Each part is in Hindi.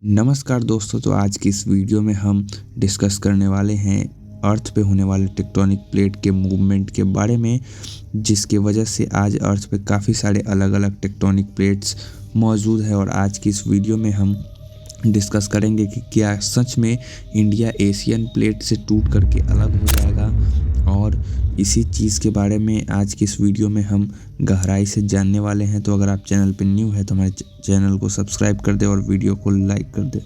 नमस्कार दोस्तों। तो आज की इस वीडियो में हम डिस्कस करने वाले हैं अर्थ पे होने वाले टेक्टोनिक प्लेट के मूवमेंट के बारे में, जिसके वजह से आज अर्थ पे काफ़ी सारे अलग अलग टेक्टोनिक प्लेट्स मौजूद है। और आज की इस वीडियो में हम डिस्कस करेंगे कि क्या सच में इंडिया एशियन प्लेट से टूट करके अलग हो जाएगा। और इसी चीज़ के बारे में आज की इस वीडियो में हम गहराई से जानने वाले हैं। तो अगर आप चैनल पर न्यू है तो हमारे चैनल को सब्सक्राइब कर दें और वीडियो को लाइक कर दें।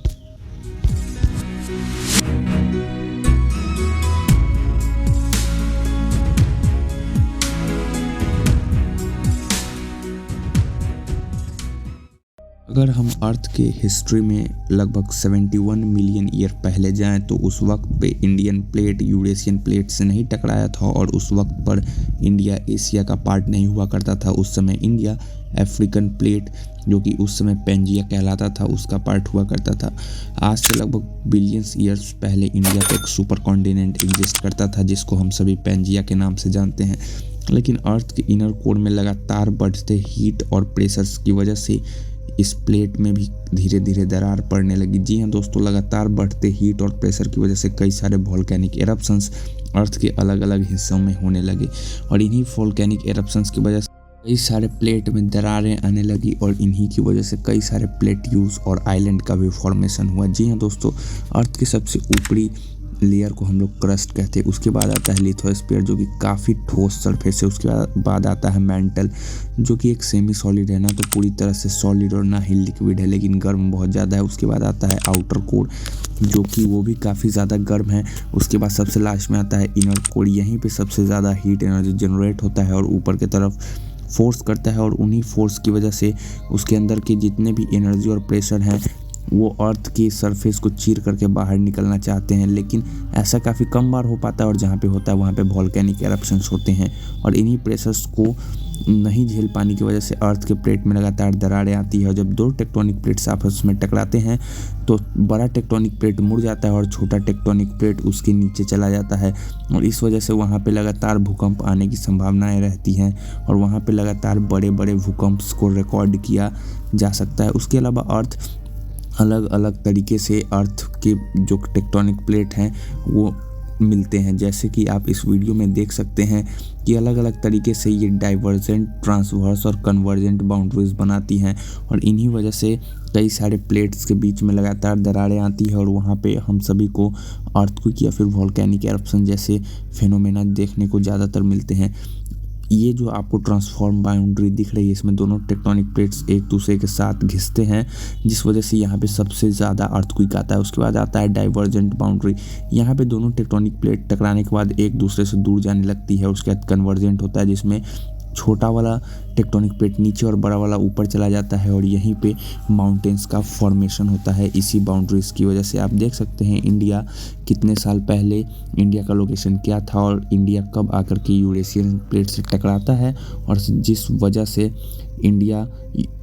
अगर हम अर्थ के हिस्ट्री में लगभग 71 मिलियन ईयर पहले जाएं तो उस वक्त पे इंडियन प्लेट यूरेशियन प्लेट से नहीं टकराया था और उस वक्त पर इंडिया एशिया का पार्ट नहीं हुआ करता था। उस समय इंडिया अफ्रीकन प्लेट, जो कि उस समय पेंजिया कहलाता था, उसका पार्ट हुआ करता था। आज से लगभग बिलियंस ईयर्स पहले इंडिया पे एक सुपर कॉन्टिनेंट एग्जिस्ट करता था जिसको हम सभी पेंजिया के नाम से जानते हैं। लेकिन अर्थ के इनर कोर में लगातार बढ़ते हीट और प्रेशर्स की वजह से इस प्लेट में भी धीरे धीरे दरार पड़ने लगी। जी हाँ दोस्तों, लगातार बढ़ते हीट और प्रेशर की वजह से कई सारे वोल्केनिक एरप्शंस अर्थ के अलग अलग हिस्सों में होने लगे और इन्हीं वोल्केनिक एरप्शंस की वजह से कई सारे प्लेट में दरारें आने लगी और इन्हीं की वजह से कई सारे प्लेट्यूज और आइलैंड का भी फॉर्मेशन हुआ। जी हाँ दोस्तों, अर्थ के सबसे ऊपरी लेयर को हम लोग क्रस्ट कहते हैं। उसके बाद आता है लिथोस्फीयर, जो कि काफ़ी ठोस सरफेस है। उसके बाद आता है मैंटल, जो कि एक सेमी सॉलिड है, ना तो पूरी तरह से सॉलिड और ना ही लिक्विड है, लेकिन गर्म बहुत ज़्यादा है। उसके बाद आता है आउटर कोर, जो कि वो भी काफ़ी ज़्यादा गर्म है। उसके बाद सबसे लास्ट में आता है इनर कोर। यहीं पे सबसे ज़्यादा हीट एनर्जी जनरेट होता है और ऊपर की तरफ फोर्स करता है, और उन्हीं फोर्स की वजह से उसके अंदर के जितने भी एनर्जी और प्रेशर हैं वो अर्थ की सरफेस को चीर करके बाहर निकलना चाहते हैं। लेकिन ऐसा काफ़ी कम बार हो पाता है और जहाँ पे होता है वहाँ पे वोल्केनिक एरप्शंस होते हैं और इन्हीं प्रेशर्स को नहीं झेल पाने की वजह से अर्थ के प्लेट में लगातार दरारें आती है। और जब दो टेक्टोनिक प्लेट्स आपस में टकराते हैं तो बड़ा टेक्टोनिक प्लेट मुड़ जाता है और छोटा टेक्टोनिक प्लेट उसके नीचे चला जाता है, और इस वजह से वहाँ पे लगातार भूकंप आने की संभावनाएं रहती हैं और वहाँ पे लगातार बड़े बड़े भूकंप को रिकॉर्ड किया जा सकता है। उसके अलावा अर्थ अलग अलग तरीके से अर्थ के जो टेक्टोनिक प्लेट हैं वो मिलते हैं, जैसे कि आप इस वीडियो में देख सकते हैं कि अलग अलग तरीके से ये डाइवर्जेंट, ट्रांसवर्स और कन्वर्जेंट बाउंड्रीज बनाती हैं और इन्हीं वजह से कई सारे प्लेट्स के बीच में लगातार दरारें आती है और वहाँ पे हम सभी को अर्थक्वेक या फिर वोल्केनिक एरप्शन जैसे फेनोमेना देखने को ज़्यादातर मिलते हैं। ये जो आपको ट्रांसफॉर्म बाउंड्री दिख रही है, इसमें दोनों टेक्टोनिक प्लेट्स एक दूसरे के साथ घिसते हैं, जिस वजह से यहाँ पे सबसे ज़्यादा अर्थक्वेक आता है। उसके बाद आता है डाइवर्जेंट बाउंड्री। यहाँ पे दोनों टेक्टोनिक प्लेट टकराने के बाद एक दूसरे से दूर जाने लगती है। उसके बाद कन्वर्जेंट होता है, जिसमें छोटा वाला टेक्टोनिक प्लेट नीचे और बड़ा वाला ऊपर चला जाता है और यहीं पे माउंटेन्स का फॉर्मेशन होता है। इसी बाउंड्रीज की वजह से आप देख सकते हैं इंडिया कितने साल पहले, इंडिया का लोकेशन क्या था और इंडिया कब आकर के यूरेशियन प्लेट से टकराता है, और जिस वजह से इंडिया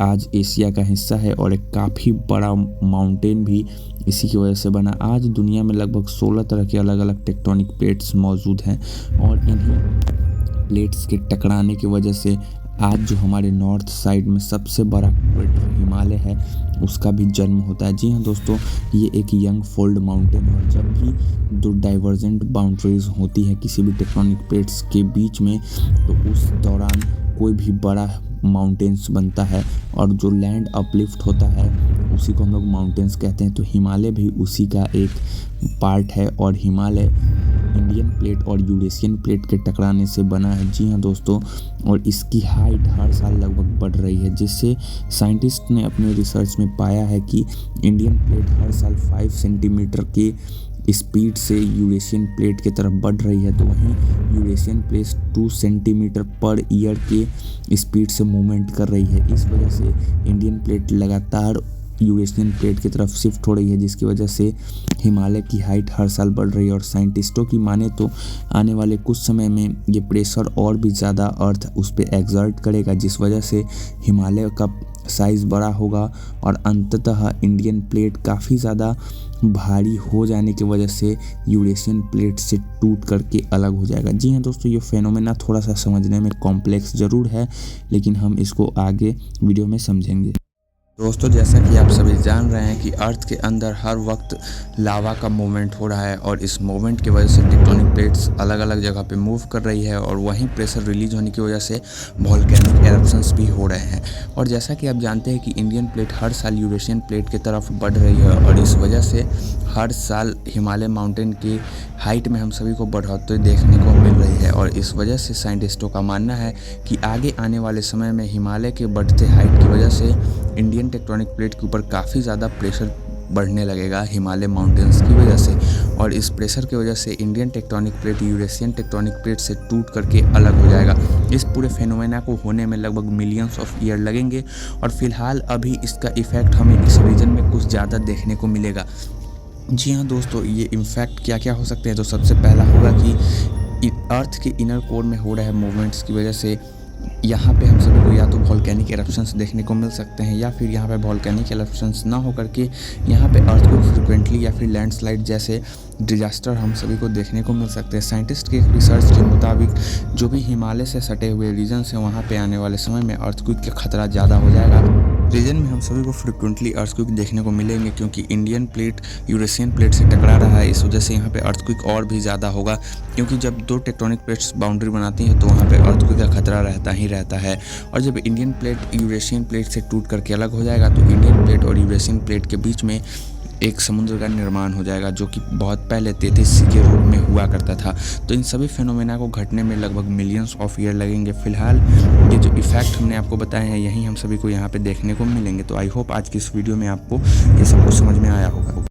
आज एशिया का हिस्सा है और एक काफ़ी बड़ा माउंटेन भी इसी की वजह से बना। आज दुनिया में लगभग 16 तरह के अलग अलग टेक्टोनिक प्लेट्स मौजूद हैं और इन्हीं प्लेट्स के टकराने की वजह से आज जो हमारे नॉर्थ साइड में सबसे बड़ा क्रेटर हिमालय है उसका भी जन्म होता है। जी हाँ दोस्तों, ये एक यंग फोल्ड माउंटेन है और जब भी दो डाइवर्जेंट बाउंड्रीज होती है किसी भी टेक्टोनिक प्लेट्स के बीच में तो उस दौरान कोई भी बड़ा माउंटेन्स बनता है और जो लैंड अपलिफ्ट होता है उसी को हम लोग माउंटेन्स कहते हैं। तो हिमालय भी उसी का एक पार्ट है और हिमालय इंडियन प्लेट और यूरेशियन प्लेट के टकराने से बना है। जी हाँ दोस्तों, और इसकी हाइट हर साल लगभग बढ़ रही है, जिससे साइंटिस्ट ने अपने रिसर्च में पाया है कि इंडियन प्लेट हर साल 5 सेंटीमीटर के स्पीड से यूरेशियन प्लेट की तरफ बढ़ रही है, तो वहीं Eurasian plate 2 centimetre per year के स्पीड से मूवमेंट कर रही है। इस वजह से इंडियन प्लेट लगातार यूरेशियन प्लेट की तरफ शिफ्ट हो रही है, जिसकी वजह से हिमालय की हाइट हर साल बढ़ रही है। और साइंटिस्टों की माने तो आने वाले कुछ समय में ये प्रेशर और भी ज़्यादा अर्थ उस पर एक्सर्ट करेगा, जिस वजह से हिमालय का साइज़ बड़ा होगा और अंततः इंडियन प्लेट काफ़ी ज़्यादा भारी हो जाने की वजह से यूरेशियन प्लेट से टूट करके अलग हो जाएगा। जी हाँ दोस्तों, ये फेनोमेना थोड़ा सा समझने में कॉम्प्लेक्स ज़रूर है, लेकिन हम इसको आगे वीडियो में समझेंगे। दोस्तों, जैसा कि आप सभी जान रहे हैं कि अर्थ के अंदर हर वक्त लावा का मूवमेंट हो रहा है और इस मूवमेंट की वजह से टेक्टोनिक प्लेट्स अलग अलग जगह पे मूव कर रही है और वहीं प्रेशर रिलीज होने की वजह से वोल्केनिक एरप्शंस भी हो रहे हैं। और जैसा कि आप जानते हैं कि इंडियन प्लेट हर साल यूरेशियन प्लेट की तरफ बढ़ रही है और इस वजह से हर साल हिमालय माउंटेन की हाइट में हम सभी को बढ़ोतरी देखने को मिल रही है। और इस वजह से साइंटिस्टों का मानना है कि आगे आने वाले समय में हिमालय के बढ़ते हाइट की वजह से इंडियन टेक्टोनिक प्लेट के ऊपर काफ़ी ज़्यादा प्रेशर बढ़ने लगेगा हिमालय माउंटेन्स की वजह से। और इस प्रेशर की वजह से Indian tectonic plate Eurasian tectonic plate से टूट करके अलग हो जाएगा। इस पूरे फेनोमेना को होने में लगभग मिलियंस ऑफ ईयर लगेंगे और फिलहाल अभी इसका इफ़ेक्ट हमें इस रीजन में कुछ ज़्यादा देखने को मिलेगा। जी हाँ दोस्तों, ये इम्फैक्ट क्या क्या हो सकते हैं। तो सबसे पहला होगा कि अर्थ के इनर कोर में हो रहे मूवमेंट्स की वजह से यहाँ पे हम सभी को या तो वोल्केनिक एरप्शंस देखने को मिल सकते हैं या फिर यहाँ पे वोल्केनिक एरप्शंस ना हो करके यहाँ पे अर्थक्वेक फ्रिक्वेंटली या फिर लैंडस्लाइड जैसे डिजास्टर हम सभी को देखने को मिल सकते हैं। साइंटिस्ट के रिसर्च के मुताबिक जो भी हिमालय से सटे हुए रीजन्स हैं वहाँ पे आने वाले समय में अर्थक्वेक का खतरा ज़्यादा हो जाएगा। रीजन में हम सभी को फ्रिक्वेंटली अर्थक्वेक देखने को मिलेंगे क्योंकि इंडियन प्लेट यूरेशियन प्लेट से टकरा रहा है। इस वजह से यहाँ पे अर्थक्वेक और भी ज़्यादा होगा क्योंकि जब दो टेक्टोनिक प्लेट्स बाउंड्री बनाती हैं तो वहाँ पे अर्थक्वेक का खतरा रहता ही रहता है। और जब इंडियन प्लेट यूरेशियन प्लेट से टूट करके अलग हो जाएगा तो इंडियन प्लेट और यूरेशियन प्लेट के बीच में एक समुद्र का निर्माण हो जाएगा जो कि बहुत पहले 33 के रूप में हुआ करता था। तो इन सभी फेनोमेना को घटने में लगभग मिलियंस ऑफ ईयर लगेंगे। फिलहाल ये जो इफेक्ट हमने आपको बताए हैं यही हम सभी को यहाँ पे देखने को मिलेंगे। तो आई होप आज की इस वीडियो में आपको ये सब कुछ समझ में आया होगा।